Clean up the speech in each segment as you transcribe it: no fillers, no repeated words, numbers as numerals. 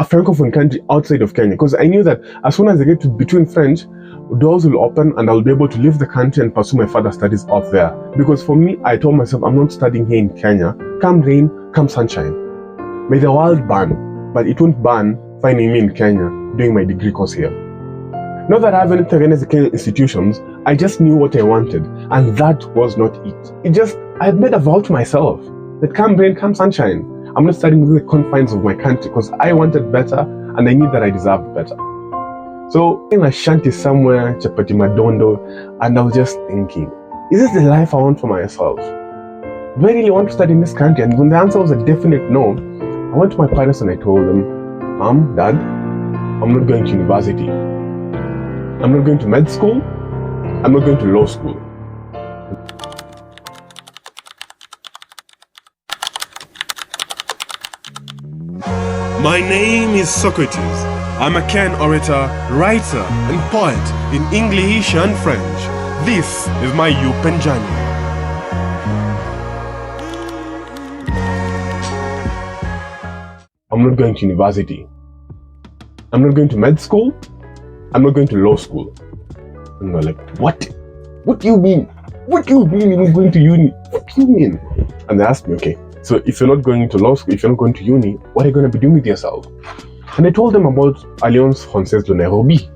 francophone country outside of Kenya, because I knew that as soon as I get to between French, doors will open and I'll be able to leave the country and pursue my further studies out there. Because for me, I told myself I'm not studying here in Kenya. Come rain, come sunshine. May the world burn, but it won't burn finding me in Kenya doing my degree course here. Not that I have anything against the Kenyan institutions, I just knew what I wanted, and that was not it. I had made a vow to myself that come rain, come sunshine, I'm not studying within the confines of my country because I wanted better and I knew that I deserved better. So in a shanty somewhere, Chapati Madondo, and I was just thinking, is this the life I want for myself? Do I really want to study in this country? And when the answer was a definite no, I went to my parents and I told them, Mom, Dad, I'm not going to university. I'm not going to med school. I'm not going to law school. My name is Socrates. I'm a Kenyan orator, writer, and poet in English and French. This is my UPENN journey. I'm not going to university. I'm not going to med school. I'm not going to law school. And they're like, what? What do you mean? What do you mean you're not going to uni? What do you mean? And they asked me, okay, so if you're not going to law school, if you're not going to uni, what are you going to be doing with yourself? And I told them about Alliance Française de Nairobi,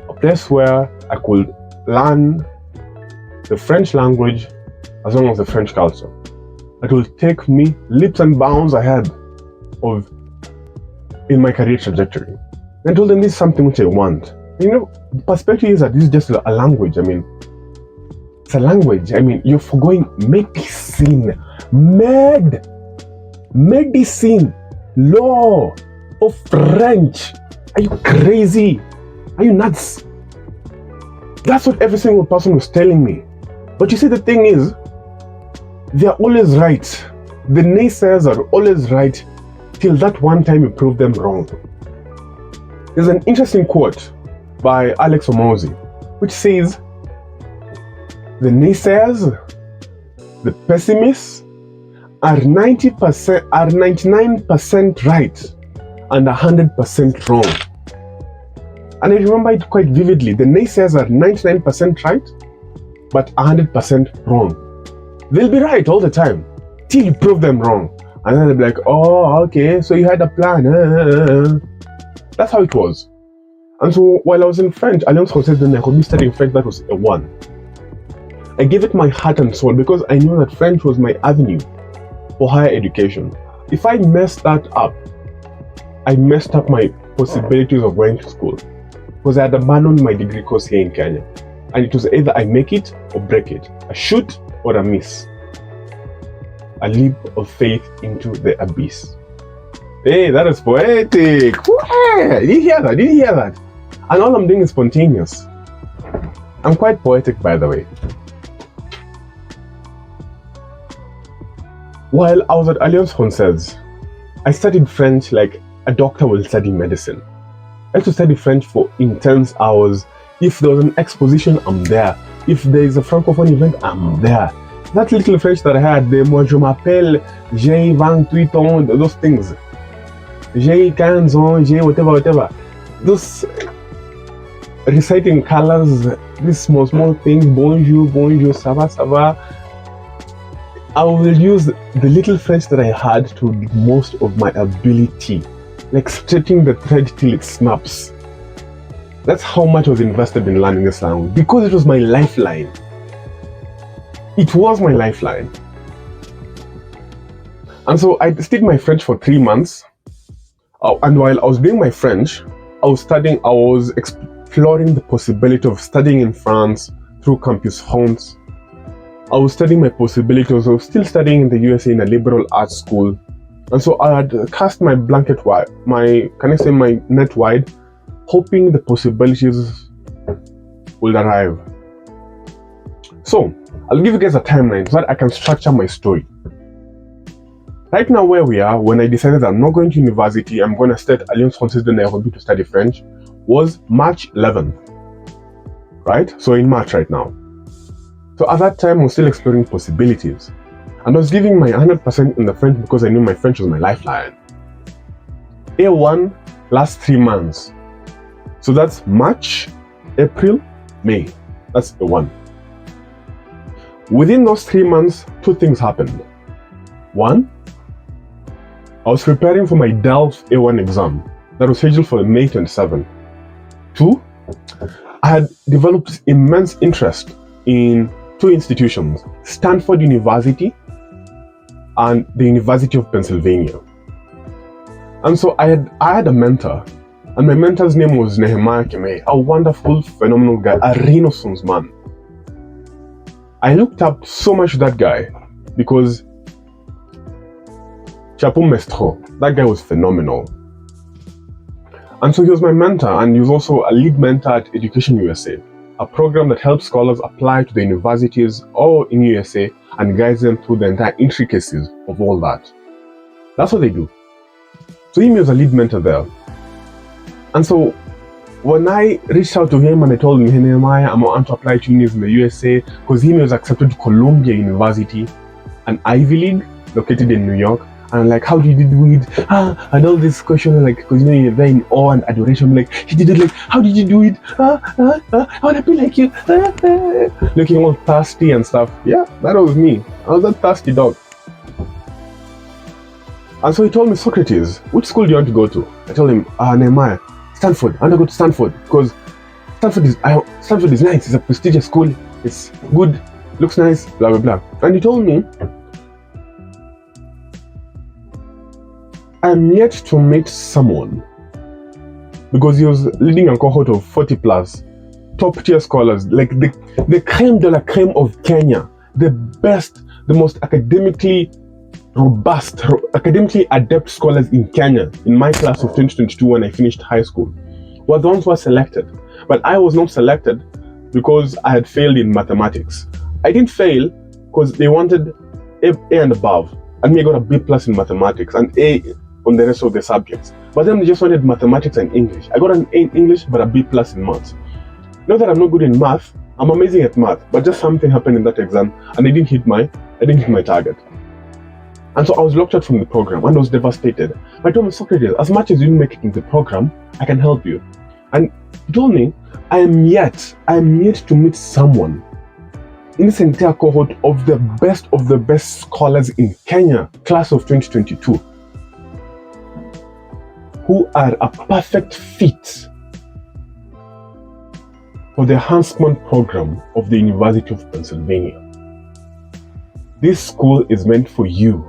a place where I could learn the French language as well as the French culture. That will take me leaps and bounds ahead in my career trajectory. And I told them this is something which I want. You know, the perspective is that this is just a language. I mean, it's a language. I mean, you're forgoing medicine, medicine, law, or French. Are you crazy? Are you nuts? That's what every single person was telling me. But you see, the thing is, they're always right. The naysayers are always right till that one time you prove them wrong. There's an interesting quote by Hormozi, which says, the naysayers, the pessimists, are 99% right and 100% wrong. And I remember it quite vividly. The naysayers are 99% right, but 100% wrong. They'll be right all the time till you prove them wrong. And then they'll be like, oh, okay, so you had a plan. That's how it was. And so while I was in French, Alliance Française de Nairobi studying French, that was a 1. I gave it my heart and soul because I knew that French was my avenue for higher education. If I messed that up, I messed up my possibilities of going to school because I had abandoned my degree course here in Kenya. And it was either I make it or break it, a shoot or a miss. A leap of faith into the abyss. Hey, that is poetic. Did you hear that? Did you hear that? And all I'm doing is spontaneous. I'm quite poetic, by the way. While I was at Alliance Française, I studied French like a doctor will study medicine. I had to study French for intense hours. If there was an exposition, I'm there. If there is a francophone event, I'm there. That little French that I had, the moi je m'appelle, j'ai 28 ans, those things. J'ai 15 ans, j'ai whatever. Those reciting colors, these small things, bonjour, ça va. I will use the little French that I had to the most of my ability, like stretching the thread till it snaps. That's how much I was invested in learning this language, because it was my lifeline. It was my lifeline. And so I studied my French for 3 months. And while I was doing my French, I was exploring the possibility of studying in France through Campus France. I was studying my possibilities of still studying in the USA in a liberal arts school. And so I had cast my blanket wide, my net wide, hoping the possibilities will arrive. So, I'll give you guys a timeline so that I can structure my story. Right now where we are, when I decided I'm not going to university, I'm going to stay at Alliance Française de Nairobi to study French, was March 11th. Right? So in March right now. So at that time, I was still exploring possibilities. And I was giving my 100% in the French because I knew my French was my lifeline. A1 last 3 months. So that's March, April, May. That's the one. Within those 3 months, 2 things happened. One, I was preparing for my DELF A1 exam that was scheduled for May 27. 2, I had developed immense interest in 2 institutions, Stanford University and the University of Pennsylvania. And so I had a mentor, and my mentor's name was Nehemiah Kemei, a wonderful, phenomenal guy, a renaissance man. I looked up so much to that guy because Chapeau Maestro, that guy was phenomenal. And so he was my mentor, and he was also a lead mentor at Education USA, a program that helps scholars apply to the universities all in USA and guides them through the entire intricacies of all that. That's what they do. So he was a lead mentor there. And so when I reached out to him and I told him, "Hey Nehemiah, I want to apply to unis in the USA," because he was accepted to Columbia University, an Ivy League located in New York. And I'm like, "How did you do it?" And all this question, like, because you're there in awe and adoration. I'm like, "He did it, like, how did you do it? I want to be like you." Looking all thirsty and stuff. Yeah, that was me. I was that thirsty dog. And so he told me, "Socrates, which school do you want to go to?" I told him, "Nehemiah, Stanford. I want to go to Stanford because Stanford is nice. It's a prestigious school. It's good, looks nice, blah, blah, blah." And he told me, "I'm yet to meet someone," because he was leading a cohort of 40 plus top tier scholars, like the creme de la creme of Kenya, the best, the most academically robust, academically adept scholars in Kenya in my class of 2022 when I finished high school, were the ones who were selected. But I was not selected because I had failed in mathematics. I didn't fail because they wanted A and above, and me, I got a B plus in mathematics and A on the rest of the subjects. But then they just wanted mathematics and English. I got an A in English but a B plus in maths. Not that I'm not good in math, I'm amazing at math, but just something happened in that exam and I didn't hit my target. And so I was locked out from the program and I was devastated. I told me, "Socrates, as much as you didn't make it in the program, I can help you." And he told me, I am yet to meet someone in this entire cohort of the best scholars in Kenya, class of 2022, who are a perfect fit for the Huntsman Program of the University of Pennsylvania. This school is meant for you,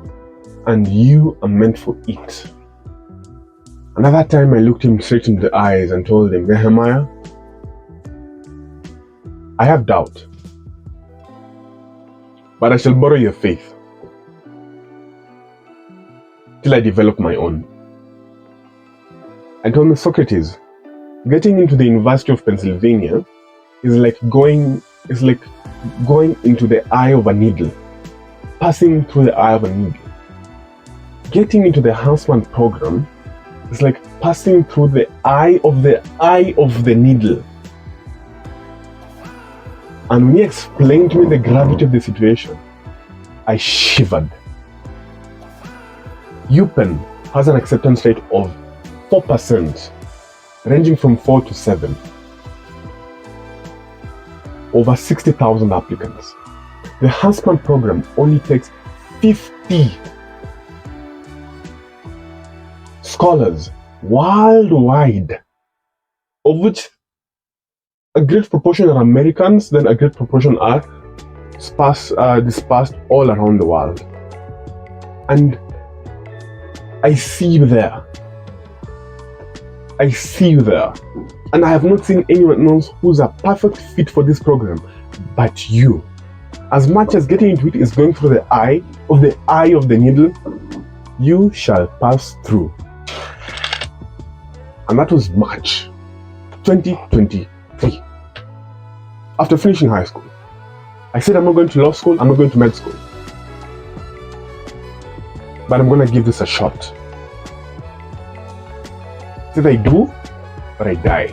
and you are meant for it. And at that time, I looked him straight in the eyes and told him, "Nehemiah, I have doubt, but I shall borrow your faith till I develop my own." I told him, "Socrates, getting into the University of Pennsylvania is like going into the eye of a needle, passing through the eye of a needle. Getting into the Huntsman program is like passing through the eye of the needle." And when he explained to me the gravity of the situation, I shivered. UPENN has an acceptance rate of 4%, ranging from 4 to 7. Over 60,000 applicants. The Huntsman program only takes 50 scholars worldwide, of which a great proportion are Americans, then a great proportion are dispersed all around the world. And I see you there. And I have not seen anyone else who's a perfect fit for this program but you. As much as getting into it is going through the eye of the needle, you shall pass through. And that was March 2023. After finishing high school, I said, "I'm not going to law school, I'm not going to med school, but I'm going to give this a shot. It's either I do or I die."